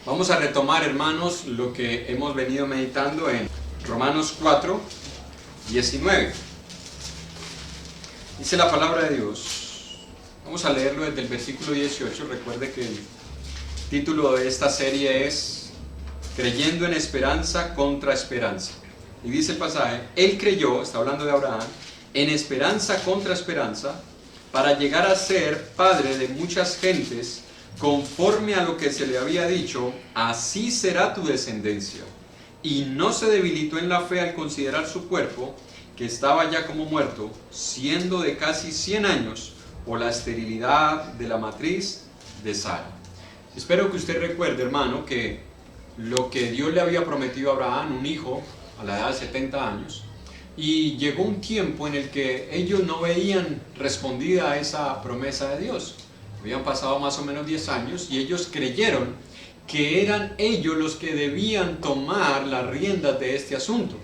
Vamos a retomar, hermanos, lo que hemos venido meditando en Romanos 4, 19. Dice la palabra de Dios. Vamos a leerlo desde el versículo 18. Recuerde que el título de esta serie es Creyendo en esperanza contra esperanza. Y dice el pasaje, Él creyó, está hablando de Abraham, en esperanza contra esperanza, para llegar a ser padre de muchas gentes, conforme a lo que se le había dicho, así será tu descendencia. Y no se debilitó en la fe al considerar su cuerpo, que estaba ya como muerto, siendo de casi 100 años, por la esterilidad de la matriz de Sara. Espero que usted recuerde, hermano, que lo que Dios le había prometido a Abraham, un hijo, a la edad de 70 años, y llegó un tiempo en el que ellos no veían respondida a esa promesa de Dios. Habían pasado más o menos 10 años y ellos creyeron que eran ellos los que debían tomar las riendas de este asunto.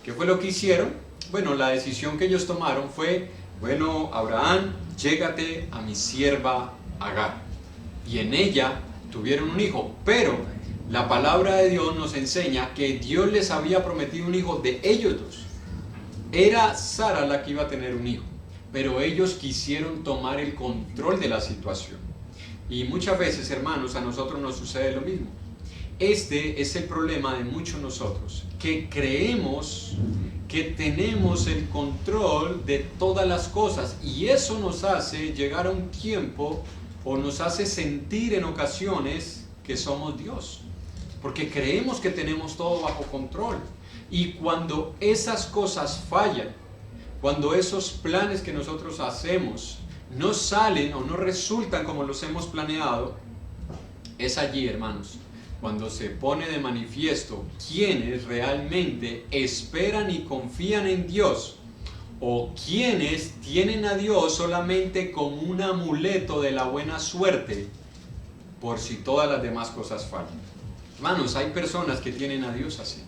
¿Qué fue lo que hicieron? Bueno, la decisión que ellos tomaron fue, bueno, Abraham, llégate a mi sierva Agar. Y en ella tuvieron un hijo, pero la palabra de Dios nos enseña que Dios les había prometido un hijo de ellos dos. Era Sara la que iba a tener un hijo, pero ellos quisieron tomar el control de la situación. Y muchas veces, hermanos, a nosotros nos sucede lo mismo. Este es el problema de muchos de nosotros, que creemos que tenemos el control de todas las cosas, y eso nos hace llegar a un tiempo, o nos hace sentir en ocasiones que somos Dios, porque creemos que tenemos todo bajo control. Y cuando esas cosas fallan, cuando esos planes que nosotros hacemos no salen o no resultan como los hemos planeado, es allí, hermanos, cuando se pone de manifiesto quienes realmente esperan y confían en Dios, o quienes tienen a Dios solamente como un amuleto de la buena suerte, por si todas las demás cosas fallan. Hermanos, hay personas que tienen a Dios así.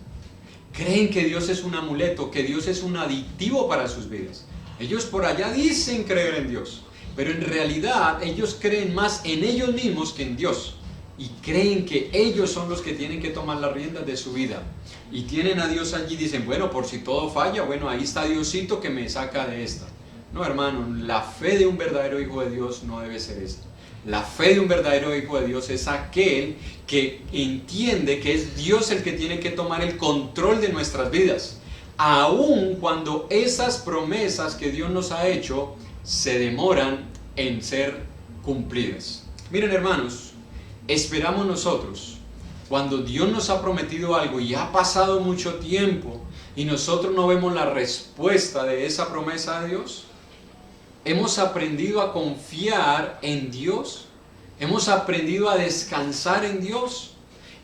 Creen que Dios es un amuleto, que Dios es un aditivo para sus vidas. Ellos por allá dicen creer en Dios, pero en realidad ellos creen más en ellos mismos que en Dios. Y creen que ellos son los que tienen que tomar las riendas de su vida. Y tienen a Dios allí y dicen, bueno, por si todo falla, bueno, ahí está Diosito que me saca de esta. No, hermano, la fe de un verdadero hijo de Dios no debe ser esta. La fe de un verdadero hijo de Dios es aquel que entiende que es Dios el que tiene que tomar el control de nuestras vidas, aun cuando esas promesas que Dios nos ha hecho se demoran en ser cumplidas. Miren, hermanos, esperamos nosotros, cuando Dios nos ha prometido algo y ha pasado mucho tiempo y nosotros no vemos la respuesta de esa promesa de Dios. Hemos aprendido a confiar en Dios. Hemos aprendido a descansar en Dios.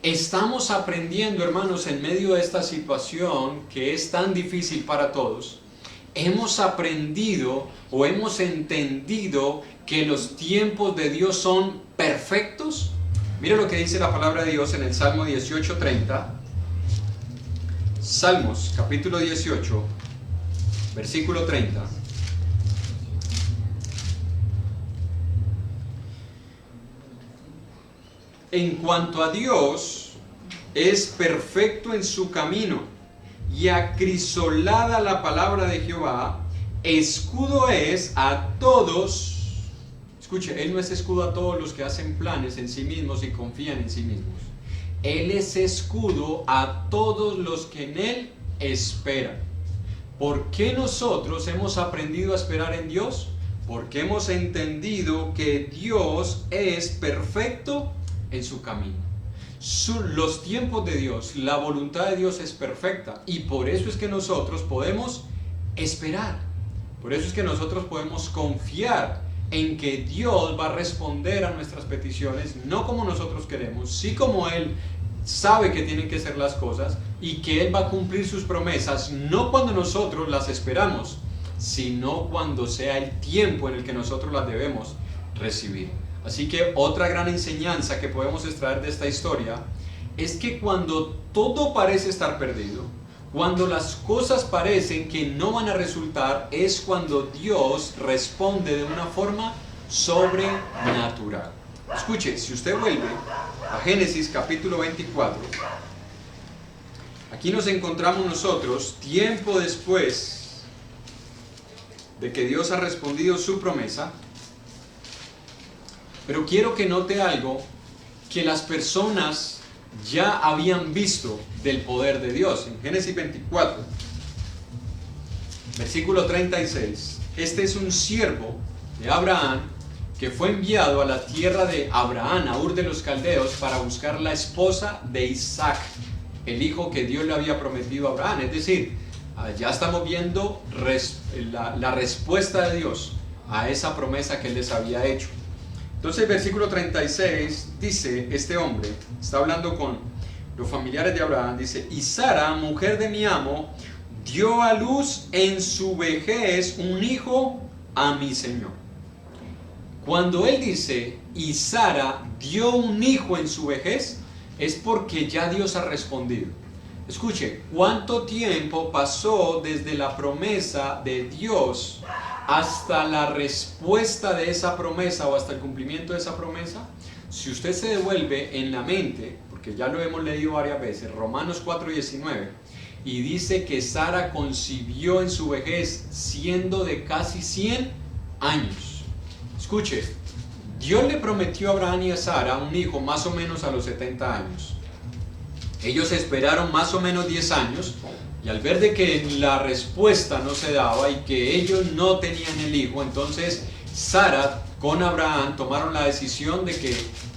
Estamos aprendiendo, hermanos, en medio de esta situación que es tan difícil para todos. Hemos aprendido o hemos entendido que los tiempos de Dios son perfectos. Mira lo que dice la palabra de Dios en el Salmo 18:30. Salmos, capítulo 18, versículo 30. En cuanto a Dios, es perfecto en su camino, y acrisolada la palabra de Jehová, escudo es a todos. Escuche, Él no es escudo a todos los que hacen planes en sí mismos y confían en sí mismos. Él es escudo a todos los que en Él esperan. ¿Por qué nosotros hemos aprendido a esperar en Dios? Porque hemos entendido que Dios es perfecto en su camino. Los tiempos de Dios, la voluntad de Dios es perfecta, y por eso es que nosotros podemos esperar. Por eso es que nosotros podemos confiar en que Dios va a responder a nuestras peticiones, no como nosotros queremos, sí como Él sabe que tienen que ser las cosas, y que Él va a cumplir sus promesas, no cuando nosotros las esperamos, sino cuando sea el tiempo en el que nosotros las debemos recibir. Así que otra gran enseñanza que podemos extraer de esta historia es que cuando todo parece estar perdido, cuando las cosas parecen que no van a resultar, es cuando Dios responde de una forma sobrenatural. Escuche, si usted vuelve a Génesis capítulo 24, aquí nos encontramos nosotros tiempo después de que Dios ha respondido su promesa. Pero quiero que note algo que las personas ya habían visto del poder de Dios. En Génesis 24, versículo 36, este es un siervo de Abraham que fue enviado a la tierra de Abraham, a Ur de los Caldeos, para buscar la esposa de Isaac, el hijo que Dios le había prometido a Abraham. Es decir, ya estamos viendo la respuesta de Dios a esa promesa que él les había hecho. Entonces el versículo 36 dice, este hombre está hablando con los familiares de Abraham, dice, y Sara, mujer de mi amo, dio a luz en su vejez un hijo a mi señor. Cuando él dice, y Sara dio un hijo en su vejez, es porque ya Dios ha respondido. Escuche, ¿cuánto tiempo pasó desde la promesa de Dios hasta la respuesta de esa promesa o hasta el cumplimiento de esa promesa? Si usted se devuelve en la mente, porque ya lo hemos leído varias veces, Romanos 4:19, y dice que Sara concibió en su vejez siendo de casi 100 años. Escuche, Dios le prometió a Abraham y a Sara un hijo más o menos a los 70 años. Ellos esperaron más o menos 10 años y al ver de que la respuesta no se daba y que ellos no tenían el hijo, entonces Sara con Abraham tomaron la decisión de que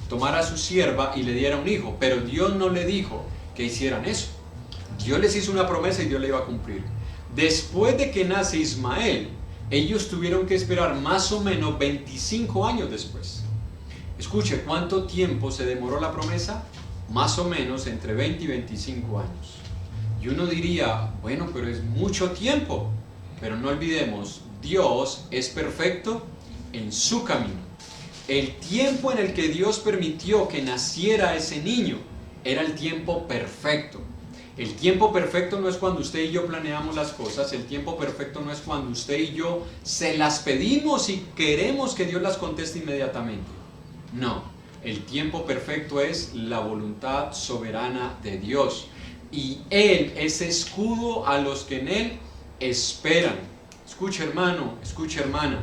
tomara a su sierva y le diera un hijo, pero Dios no le dijo que hicieran eso. Dios les hizo una promesa y Dios le iba a cumplir. Después de que nace Ismael, ellos tuvieron que esperar más o menos 25 años después. Escuche, ¿cuánto tiempo se demoró la promesa? Más o menos entre 20 y 25 años. Y uno diría, bueno, pero es mucho tiempo. Pero no olvidemos, Dios es perfecto en su camino. El tiempo en el que Dios permitió que naciera ese niño era el tiempo perfecto. El tiempo perfecto no es cuando usted y yo planeamos las cosas. El tiempo perfecto no es cuando usted y yo se las pedimos y queremos que Dios las conteste inmediatamente. No, el tiempo perfecto es la voluntad soberana de Dios. Y Él es escudo a los que en Él esperan. Escuche, hermano, escuche, hermana.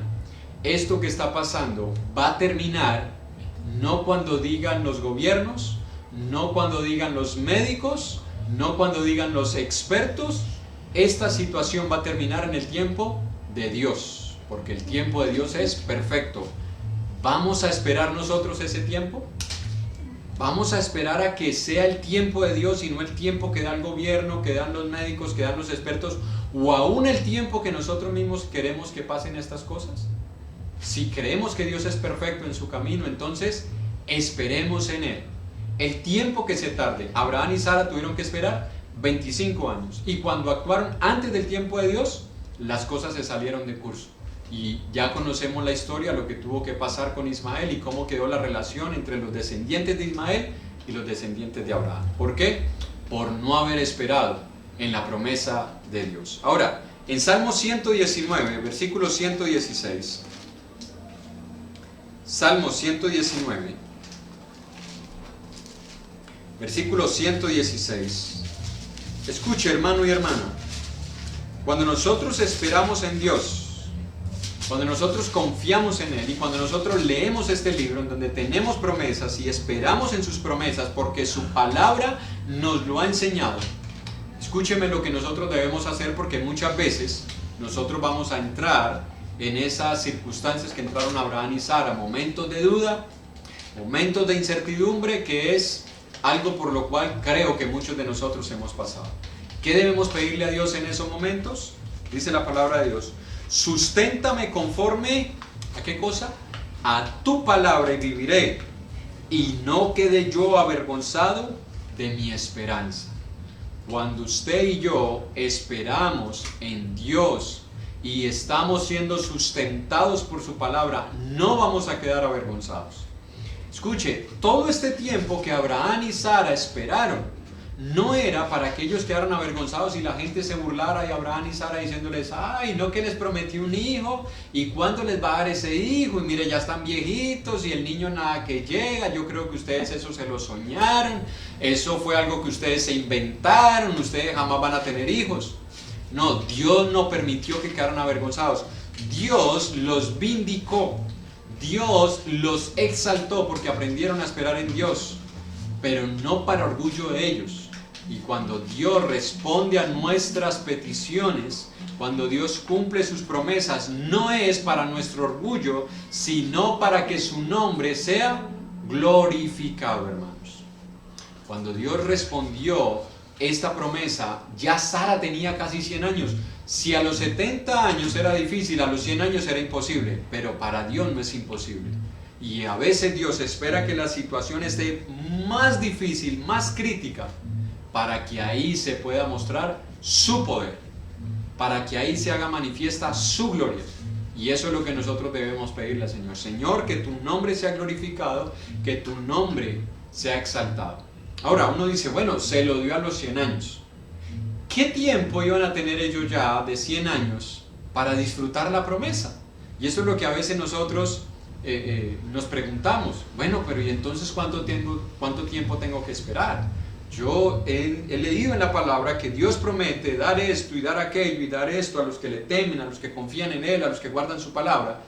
Esto que está pasando va a terminar no cuando digan los gobiernos, no cuando digan los médicos, no cuando digan los expertos. Esta situación va a terminar en el tiempo de Dios, porque el tiempo de Dios es perfecto. ¿Vamos a esperar nosotros ese tiempo? ¿Vamos a esperar a que sea el tiempo de Dios y no el tiempo que da el gobierno, que dan los médicos, que dan los expertos, o aún el tiempo que nosotros mismos queremos que pasen estas cosas? Si creemos que Dios es perfecto en su camino, entonces esperemos en Él. El tiempo que se tarde, Abraham y Sara tuvieron que esperar 25 años. Y cuando actuaron antes del tiempo de Dios, las cosas se salieron de curso. Y ya conocemos la historia, lo que tuvo que pasar con Ismael y cómo quedó la relación entre los descendientes de Ismael y los descendientes de Abraham. ¿Por qué? Por no haber esperado en la promesa de Dios. Ahora, en Salmo 119, versículo 116. Salmo 119, versículo 116. Escuche, hermano y hermana, cuando nosotros esperamos en Dios, cuando nosotros confiamos en Él y cuando nosotros leemos este libro en donde tenemos promesas y esperamos en sus promesas porque su palabra nos lo ha enseñado, escúcheme lo que nosotros debemos hacer, porque muchas veces nosotros vamos a entrar en esas circunstancias que entraron Abraham y Sara, momentos de duda, momentos de incertidumbre, que es algo por lo cual creo que muchos de nosotros hemos pasado. ¿Qué debemos pedirle a Dios en esos momentos? Dice la palabra de Dios: susténtame conforme ¿a qué cosa? A tu palabra y viviré, y no quede yo avergonzado de mi esperanza. Cuando usted y yo esperamos en Dios y estamos siendo sustentados por su palabra, no vamos a quedar avergonzados. Escuche, todo este tiempo que Abraham y Sara esperaron, no era para que ellos quedaran avergonzados y la gente se burlara de Abraham y Sara diciéndoles, ay, no que les prometió un hijo, y cuándo les va a dar ese hijo, y mire, ya están viejitos y el niño nada que llega, yo creo que ustedes eso se lo soñaron, eso fue algo que ustedes se inventaron, ustedes jamás van a tener hijos. No, Dios no permitió que quedaran avergonzados, Dios los vindicó, Dios los exaltó porque aprendieron a esperar en Dios, pero no para orgullo de ellos. Y cuando Dios responde a nuestras peticiones, cuando Dios cumple sus promesas, no es para nuestro orgullo, sino para que su nombre sea glorificado, hermanos. Cuando Dios respondió esta promesa, ya Sara tenía casi 100 años. Si a los 70 años era difícil, a los 100 años era imposible, pero para Dios no es imposible. Y a veces Dios espera que la situación esté más difícil, más crítica, para que ahí se pueda mostrar su poder, para que ahí se haga manifiesta su gloria. Y eso es lo que nosotros debemos pedirle al Señor. Señor, que tu nombre sea glorificado, que tu nombre sea exaltado. Ahora uno dice, bueno, se lo dio a los 100 años. ¿Qué tiempo iban a tener ellos ya de 100 años para disfrutar la promesa? Y eso es lo que a veces nosotros nos preguntamos. Bueno, pero ¿y entonces cuánto tiempo tengo que esperar? Yo he leído en la palabra que Dios promete dar esto y dar aquello y dar esto a los que le temen, a los que confían en Él, a los que guardan su palabra.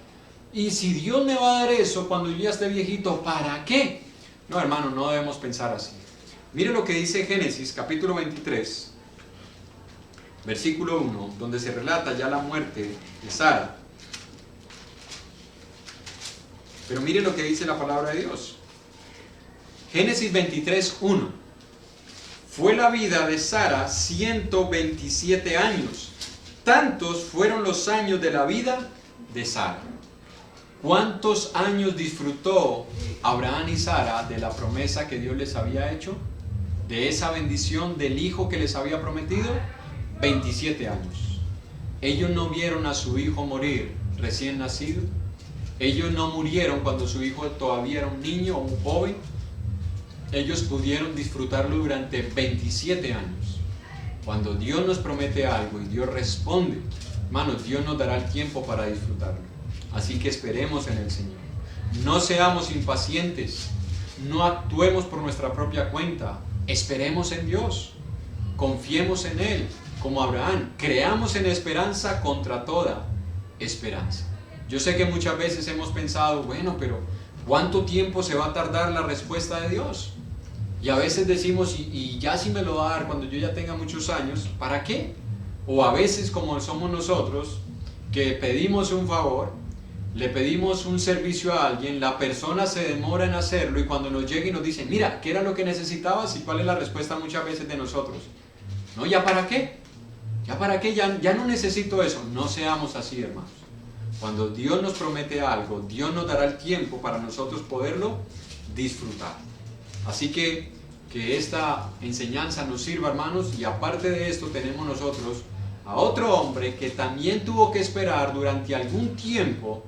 Y si Dios me va a dar eso cuando yo ya esté viejito, ¿para qué? No, hermano, no debemos pensar así. Mire lo que dice Génesis capítulo 23, versículo 1, donde se relata ya la muerte de Sara. Pero mire lo que dice la palabra de Dios. Génesis 23, 1. Fue la vida de Sara 127 años. Tantos fueron los años de la vida de Sara. ¿Cuántos años disfrutó Abraham y Sara de la promesa que Dios les había hecho? De esa bendición del hijo que les había prometido. 27 años. Ellos no vieron a su hijo morir recién nacido. Ellos no murieron cuando su hijo todavía era un niño o un joven. Ellos pudieron disfrutarlo durante 27 años. Cuando Dios nos promete algo y Dios responde, hermanos, Dios nos dará el tiempo para disfrutarlo. Así que esperemos en el Señor. No seamos impacientes. No actuemos por nuestra propia cuenta. Esperemos en Dios. Confiemos en Él, como Abraham. Creamos en esperanza contra toda esperanza. Yo sé que muchas veces hemos pensado, bueno, pero ¿cuánto tiempo se va a tardar la respuesta de Dios? Y a veces decimos, y ya si me lo va a dar cuando yo ya tenga muchos años, ¿para qué? O a veces, como somos nosotros, que pedimos un favor, le pedimos un servicio a alguien, la persona se demora en hacerlo y cuando nos llega y nos dice, mira, ¿qué era lo que necesitabas? ¿Y cuál es la respuesta muchas veces de nosotros? No, ¿ya para qué? ¿Ya para qué? Ya no necesito eso. No seamos así, hermanos. Cuando Dios nos promete algo, Dios nos dará el tiempo para nosotros poderlo disfrutar. Así que esta enseñanza nos sirva, hermanos, y aparte de esto tenemos nosotros a otro hombre que también tuvo que esperar durante algún tiempo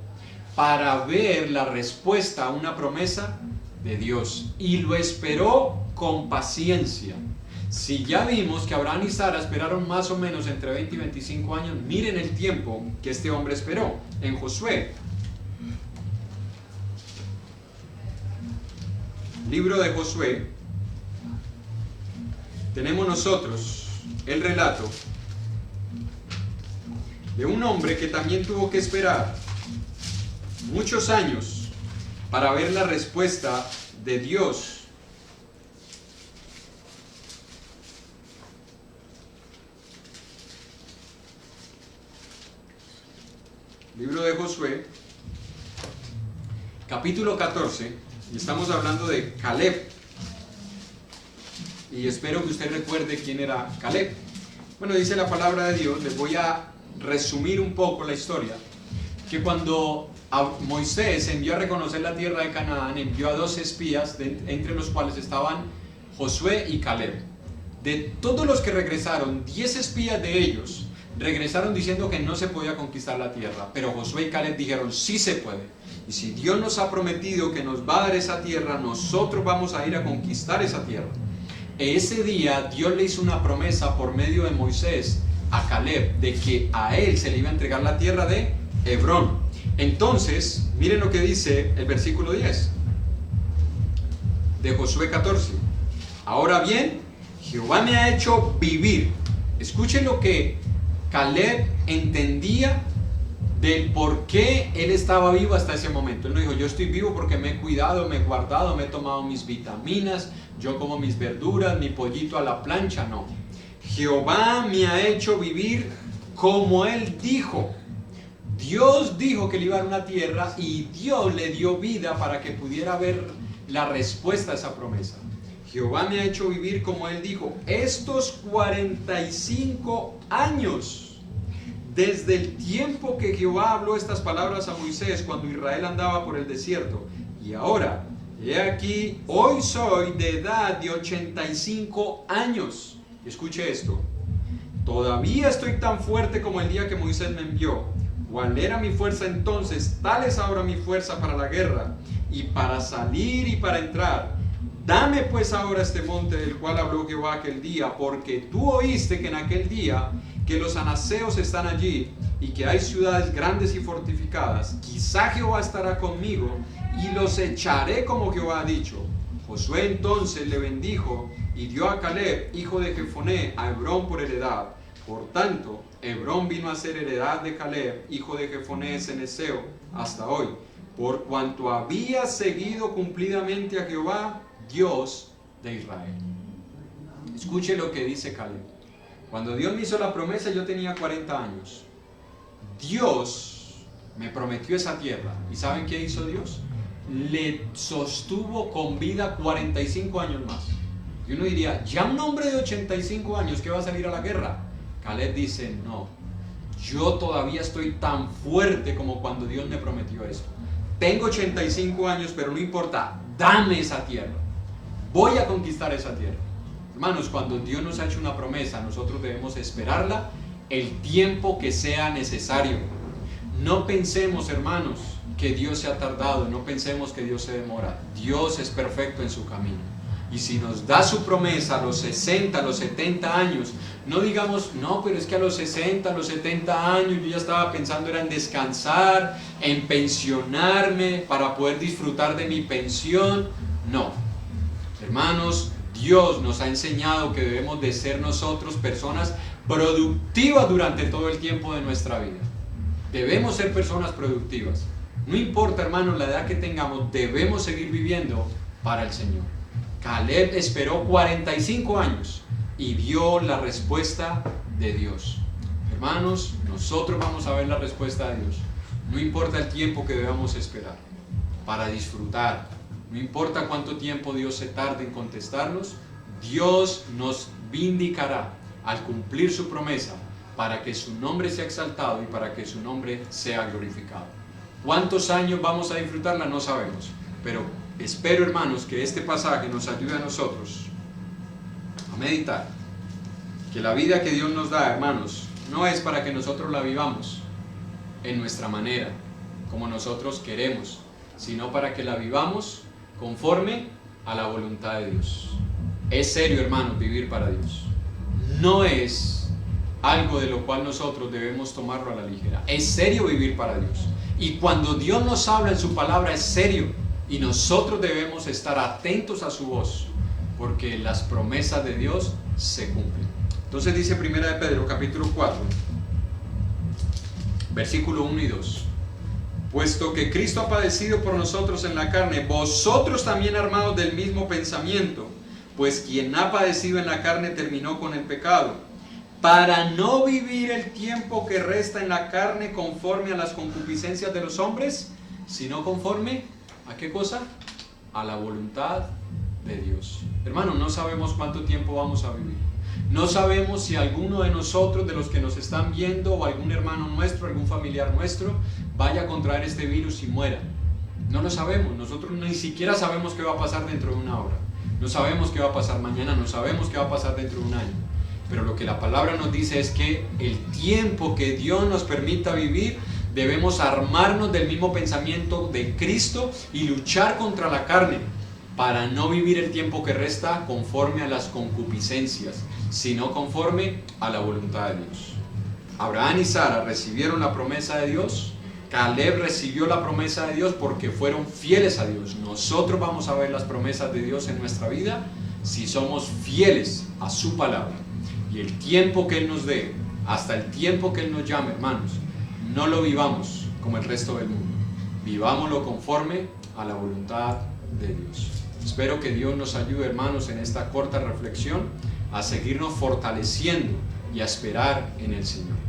para ver la respuesta a una promesa de Dios, y lo esperó con paciencia. Si ya vimos que Abraham y Sara esperaron más o menos entre 20 y 25 años, miren el tiempo que este hombre esperó. En Josué, libro de Josué, tenemos nosotros el relato de un hombre que también tuvo que esperar muchos años para ver la respuesta de Dios. Libro de Josué, capítulo 14, y estamos hablando de Caleb. Y espero que usted recuerde quién era Caleb. Bueno, dice la palabra de Dios, les voy a resumir un poco la historia, que cuando Moisés envió a reconocer la tierra de Canaán, envió a 2 espías, entre los cuales estaban Josué y Caleb. De todos los que regresaron, 10 espías de ellos regresaron diciendo que no se podía conquistar la tierra, pero Josué y Caleb dijeron, sí se puede. Y si Dios nos ha prometido que nos va a dar esa tierra, nosotros vamos a ir a conquistar esa tierra. ese día Dios le hizo una promesa por medio de Moisés a Caleb de que a él se le iba a entregar la tierra de Hebrón. Entonces, miren lo que dice el versículo 10 de Josué 14. Ahora bien, Jehová me ha hecho vivir. Escuchen lo que Caleb entendía del por qué él estaba vivo hasta ese momento. Él no dijo, yo estoy vivo porque me he cuidado, me he guardado, me he tomado mis vitaminas, yo como mis verduras, mi pollito a la plancha. No. Jehová me ha hecho vivir como él dijo. Dios dijo que le iba a dar una tierra y Dios le dio vida para que pudiera ver la respuesta a esa promesa. Jehová me ha hecho vivir como él dijo. Estos 45 años, desde el tiempo que Jehová habló estas palabras a Moisés cuando Israel andaba por el desierto, y ahora, he aquí, hoy soy de edad de 85 años. Escuche esto. Todavía estoy tan fuerte como el día que Moisés me envió. ¿Cuál era mi fuerza entonces? Tal es ahora mi fuerza para la guerra, y para salir y para entrar. Dame pues ahora este monte del cual habló Jehová aquel día, porque tú oíste que en aquel día que los anaseos están allí y que hay ciudades grandes y fortificadas. Quizá Jehová estará conmigo y los echaré como Jehová ha dicho. Josué entonces le bendijo y dio a Caleb, hijo de Jefoné, a Hebrón por heredad. Por tanto, Hebrón vino a ser heredad de Caleb, hijo de Jefoné ceneseo, hasta hoy, por cuanto había seguido cumplidamente a Jehová, Dios de Israel. Escuche lo que dice Caleb. Cuando Dios me hizo la promesa, yo tenía 40 años. Dios me prometió esa tierra. ¿Y saben qué hizo Dios? Le sostuvo con vida 45 años más. Y uno diría, ya un hombre de 85 años que va a salir a la guerra. Caleb dice, no, yo todavía estoy tan fuerte como cuando Dios me prometió esto. Tengo 85 años, pero no importa, dame esa tierra. Voy a conquistar esa tierra. Hermanos, cuando Dios nos ha hecho una promesa, nosotros debemos esperarla el tiempo que sea necesario. No pensemos, hermanos, que Dios se ha tardado, no pensemos que Dios se demora. Dios es perfecto en su camino. Y si nos da su promesa a los 60, a los 70 años, no digamos, no, pero es que a los 60, a los 70 años yo ya estaba pensando era en descansar, en pensionarme para poder disfrutar de mi pensión. No, hermanos, Dios nos ha enseñado que debemos de ser nosotros personas productivas durante todo el tiempo de nuestra vida. Debemos ser personas productivas. No importa, hermanos, la edad que tengamos, debemos seguir viviendo para el Señor. Caleb esperó 45 años y vio la respuesta de Dios. Hermanos, nosotros vamos a ver la respuesta de Dios. No importa el tiempo que debamos esperar para disfrutar. No importa cuánto tiempo Dios se tarde en contestarnos, Dios nos vindicará al cumplir su promesa para que su nombre sea exaltado y para que su nombre sea glorificado. ¿Cuántos años vamos a disfrutarla? No sabemos, pero espero, hermanos, que este pasaje nos ayude a nosotros a meditar que la vida que Dios nos da, hermanos, no es para que nosotros la vivamos en nuestra manera, como nosotros queremos, sino para que la vivamos conforme a la voluntad de Dios. Es serio, hermanos, vivir para Dios. No es algo de lo cual nosotros debemos tomarlo a la ligera. Es serio vivir para Dios. Y cuando Dios nos habla en su palabra es serio. Y nosotros debemos estar atentos a su voz, porque las promesas de Dios se cumplen. Entonces dice 1 de Pedro capítulo 4, versículo 1 y 2. Puesto que Cristo ha padecido por nosotros en la carne, vosotros también armados del mismo pensamiento, pues quien ha padecido en la carne terminó con el pecado, para no vivir el tiempo que resta en la carne conforme a las concupiscencias de los hombres, sino conforme ¿a qué cosa? A la voluntad de Dios. Hermano, no sabemos cuánto tiempo vamos a vivir. No sabemos si alguno de nosotros, de los que nos están viendo, o algún hermano nuestro, algún familiar nuestro, vaya a contraer este virus y muera. No lo sabemos. Nosotros ni siquiera sabemos qué va a pasar dentro de una hora. No sabemos qué va a pasar mañana, no sabemos qué va a pasar dentro de un año. Pero lo que la palabra nos dice es que el tiempo que Dios nos permita vivir, debemos armarnos del mismo pensamiento de Cristo y luchar contra la carne. para no vivir el tiempo que resta conforme a las concupiscencias, sino conforme a la voluntad de Dios. Abraham y Sara recibieron la promesa de Dios. Caleb recibió la promesa de Dios porque fueron fieles a Dios. Nosotros vamos a ver las promesas de Dios en nuestra vida si somos fieles a su palabra. Y el tiempo que Él nos dé, hasta el tiempo que Él nos llame, hermanos, no lo vivamos como el resto del mundo. Vivámoslo conforme a la voluntad de Dios. Espero que Dios nos ayude, hermanos, en esta corta reflexión a seguirnos fortaleciendo y a esperar en el Señor.